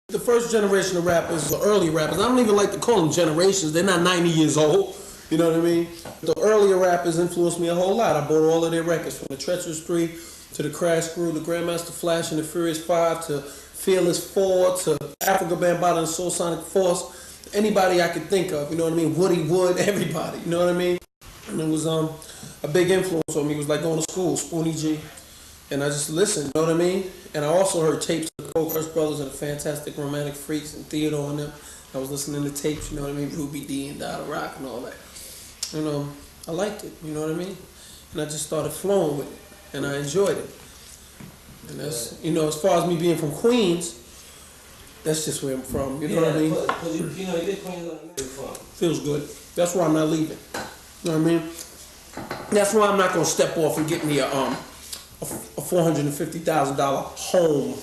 The first generation of rappers, the early rappers, I don't even like to call them generations. They're not 90 years old. You know what I mean? The earlier rappers influenced me a whole lot. I bought all of their records, from the Treacherous 3 to the Crash Crew, the Grandmaster Flash and the Furious 5 to Fearless 4 to Africa Bambaataa and Soul Sonic Force. Anybody I could think of, you know what I mean? Woody Wood, everybody, you know what I mean? And it was a big influence on me. It was like going to school, Spoonie G. And I just listened, you know what I mean? And I also heard tapes of the Cold Crush Brothers and the Fantastic Romantic Freaks and Theodore and them. I was listening to tapes, you know what I mean? Ruby D and Dada Rock and all that. And I liked it, you know what I mean? And I just started flowing with it, and I enjoyed it. And that's, you know, as far as me being from Queens, that's just where I'm from, you know what I mean? Because you know, you did Queens on the from. Feels good. That's why I'm not leaving. You know what I mean? That's why I'm not gonna step off and get me a $450,000 home.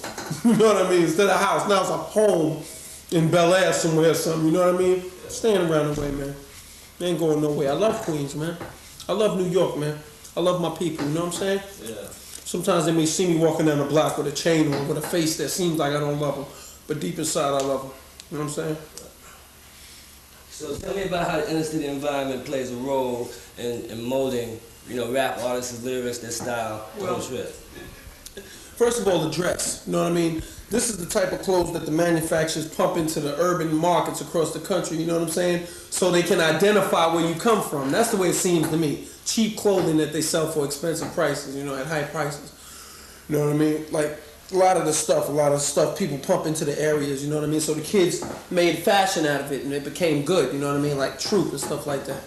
You know what I mean? Instead of a house, now it's a home in Bel Air somewhere or something. You know what I mean? Staying around the way, man. They ain't going nowhere. I love Queens, man. I love New York, man. I love my people. You know what I'm saying? Yeah. Sometimes they may see me walking down the block with a chain on, with a face that seems like I don't love them, but deep inside I love them. You know what I'm saying? So tell me about how the inner city environment plays a role in molding, you know, rap artists' lyrics, their style, Well, shit. First of all, the dress. You know what I mean? This is the type of clothes that the manufacturers pump into the urban markets across the country, you know what I'm saying? So they can identify where you come from. That's the way it seems to me. Cheap clothing that they sell for expensive prices, you know, at high prices. You know what I mean? Like, a lot of the stuff people pump into the areas, you know what I mean? So the kids made fashion out of it and it became good, you know what I mean? Like Troop and stuff like that.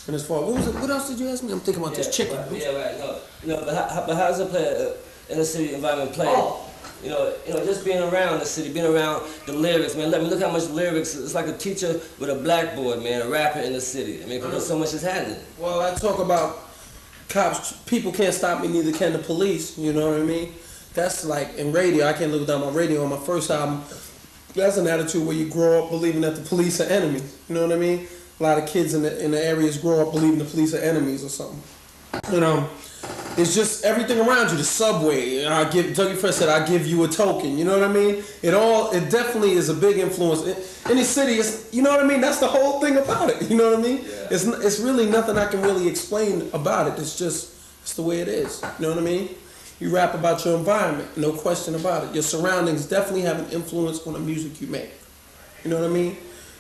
And as far, what else did you ask me? I'm thinking about this chicken. Right, yeah, right. No, you know, but how does it play inner city environment play? Oh. You know, just being around the city, being around the lyrics, man. Let me look how much lyrics. It's like a teacher with a blackboard, man. A rapper in the city. I mean, because so much is happening. Well, I talk about cops. People can't stop me, neither can the police. You know what I mean? That's like in radio. I can't live without my radio. On my first album, that's an attitude where you grow up believing that the police are enemies. You know what I mean? A lot of kids in the areas grow up believing the police are enemies or something. You know, it's just everything around you. The subway. Dougie Fresh said, "I give you a token." You know what I mean? It definitely is a big influence. In the city, you know what I mean? That's the whole thing about it. You know what I mean? Yeah. It's really nothing I can really explain about it. It's the way it is. You know what I mean? You rap about your environment, no question about it. Your surroundings definitely have an influence on the music you make. You know what I mean?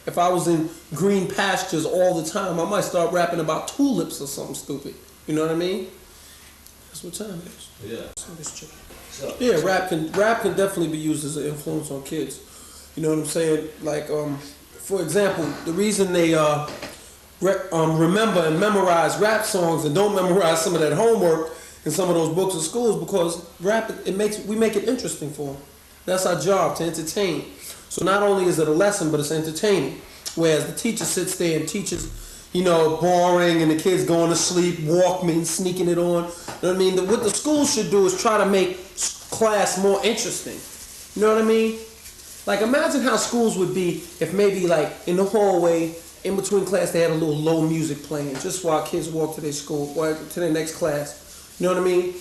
If I was in green pastures all the time, I might start rapping about tulips or something stupid. You know what I mean? That's what time it is. Yeah. So, yeah, rap can definitely be used as an influence on kids. You know what I'm saying? Like, for example, the reason they remember and memorize rap songs and don't memorize some of that homework in some of those books in schools, because rap, we make it interesting for them. That's our job, to entertain. So not only is it a lesson, but it's entertaining. Whereas the teacher sits there and teaches, you know, boring, and the kids going to sleep, Walkman, sneaking it on. You know what I mean? What the school should do is try to make class more interesting. You know what I mean? Like, imagine how schools would be if maybe, like, in the hallway, in between class, they had a little low music playing, just while kids walk to their school, or to their next class. You know what I mean?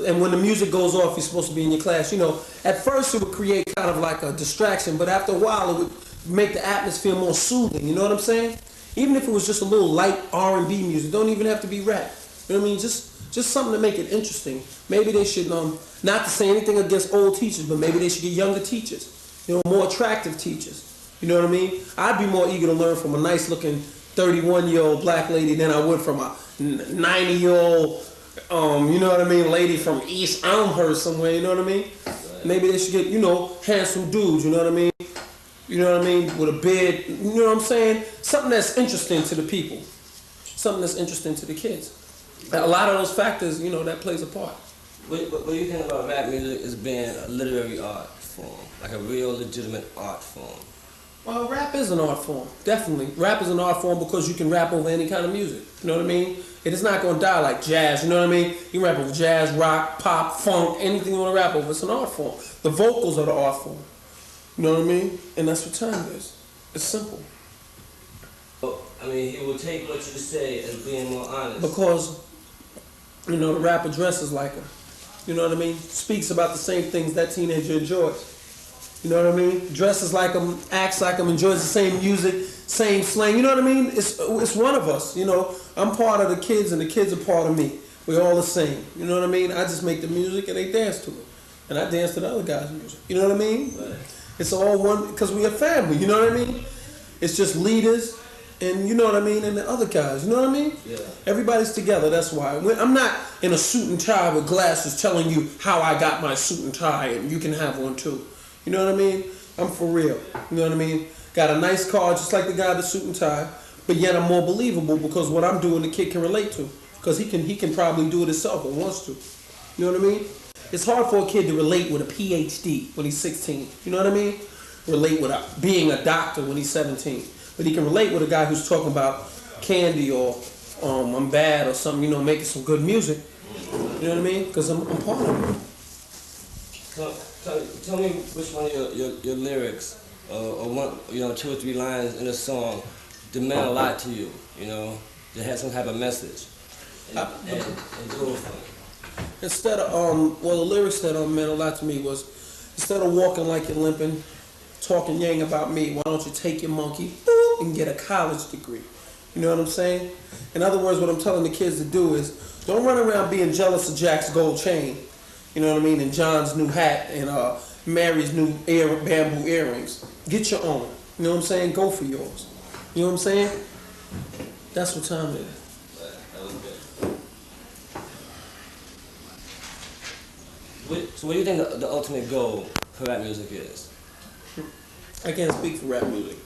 And when the music goes off, you're supposed to be in your class. You know, at first it would create kind of like a distraction, but after a while it would make the atmosphere more soothing. You know what I'm saying? Even if it was just a little light R&B music, don't even have to be rap. You know what I mean? Just something to make it interesting. Maybe they should, not to say anything against old teachers, but maybe they should get younger teachers. You know, more attractive teachers. You know what I mean? I'd be more eager to learn from a nice-looking 31-year-old black lady than I would from a 90-year-old, you know what I mean, lady from East Elmhurst somewhere, you know what I mean? Right. Maybe they should get, you know, handsome dudes, you know what I mean? You know what I mean? With a beard, you know what I'm saying? Something that's interesting to the people. Something that's interesting to the kids. A lot of those factors, you know, that plays a part. What do you think about rap music as being a literary art form? Like a real legitimate art form? Well, rap is an art form, definitely. Rap is an art form because you can rap over any kind of music, you know what I mean? It is not going to die like jazz, you know what I mean? You can rap over jazz, rock, pop, funk, anything you want to rap over, it's an art form. The vocals are the art form, you know what I mean? And that's what time is. It's simple. I mean, he will take what you say as being more honest. Because, you know, the rapper dresses like her, you know what I mean? Speaks about the same things that teenager enjoys. You know what I mean? Dresses like him, acts like him, enjoys the same music, same slang. You know what I mean? It's one of us. You know, I'm part of the kids, and the kids are part of me. We're all the same. You know what I mean? I just make the music, and they dance to it, and I dance to the other guys' music. You know what I mean? Right. It's all one because we're a family. You know what I mean? It's just leaders, and you know what I mean, and the other guys. You know what I mean? Yeah. Everybody's together. That's why I'm not in a suit and tie with glasses telling you how I got my suit and tie, and you can have one too. You know what I mean? I'm for real. You know what I mean? Got a nice car, just like the guy in the suit and tie, but yet I'm more believable because what I'm doing, the kid can relate to, because he can probably do it himself if he wants to. You know what I mean? It's hard for a kid to relate with a PhD when he's 16. You know what I mean? Relate with being a doctor when he's 17, but he can relate with a guy who's talking about candy or I'm bad or something. You know, making some good music. You know what I mean? Because I'm part of it. Tell me which one of your lyrics, or one, you know, 2 or 3 lines in a song that meant a lot to you, you know, that had some type of message, and do it for me. Instead of well, the lyrics that meant a lot to me was, instead of walking like you're limping, talking yang about me, why don't you take your monkey and get a college degree? You know what I'm saying? In other words, what I'm telling the kids to do is, don't run around being jealous of Jack's gold chain. You know what I mean? And John's new hat and Mary's new bamboo earrings. Get your own. You know what I'm saying? Go for yours. You know what I'm saying? That's what time it is. That was good. So what do you think the ultimate goal for rap music is? I can't speak for rap music.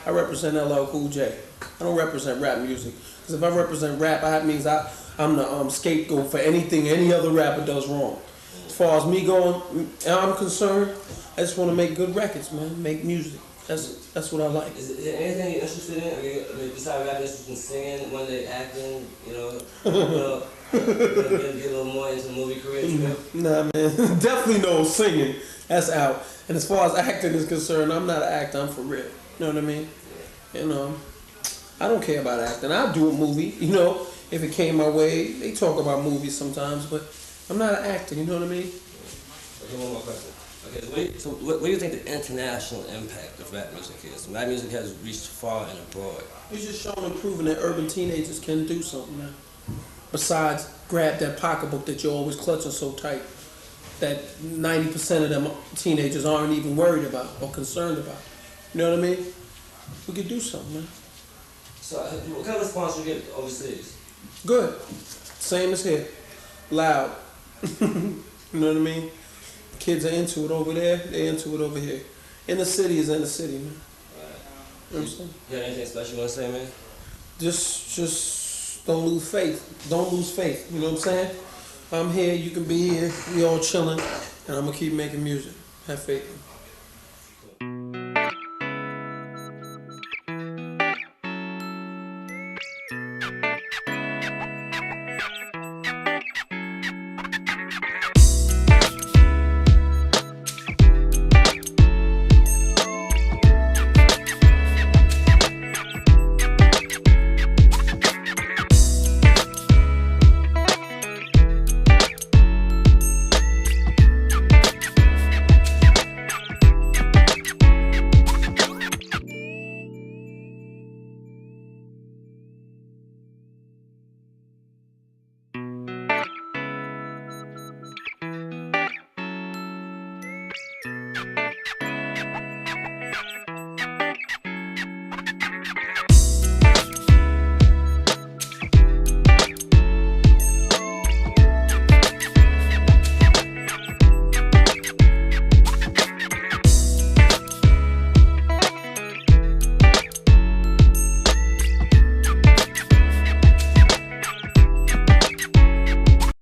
I represent LL Cool J. I don't represent rap music. Because if I represent rap, that means I'm the scapegoat for anything any other rapper does wrong. As far as me going, I'm concerned, I just want to make good records, man. Make music. That's what I like. Is there anything you're interested in? I mean, besides rapping, interested in singing, one day acting, you know, get a little more into movie career? Nah, man. Definitely no singing. That's out. And as far as acting is concerned, I'm not an actor. I'm for real. You know what I mean? You know, I don't care about acting. I'll do a movie, you know, if it came my way. They talk about movies sometimes, but I'm not an actor. You know what I mean? Okay, one more question. Okay, so what do you think the international impact of rap music is? Rap music has reached far and abroad. It's just shown and proven that urban teenagers can do something now. Besides, grab that pocketbook that you're always clutching so tight that 90% of them teenagers aren't even worried about or concerned about. You know what I mean? We could do something, man. So what kind of response you get overseas? Good. Same as here. Loud. You know what I mean? Kids are into it over there, they're into it over here. In the city is in the city, man. Right. You know what I'm saying? You got anything special you want to say, man? Just don't lose faith. Don't lose faith. You know what I'm saying? I'm here, you can be here, we all chilling, and I'm gonna keep making music. Have faith in me.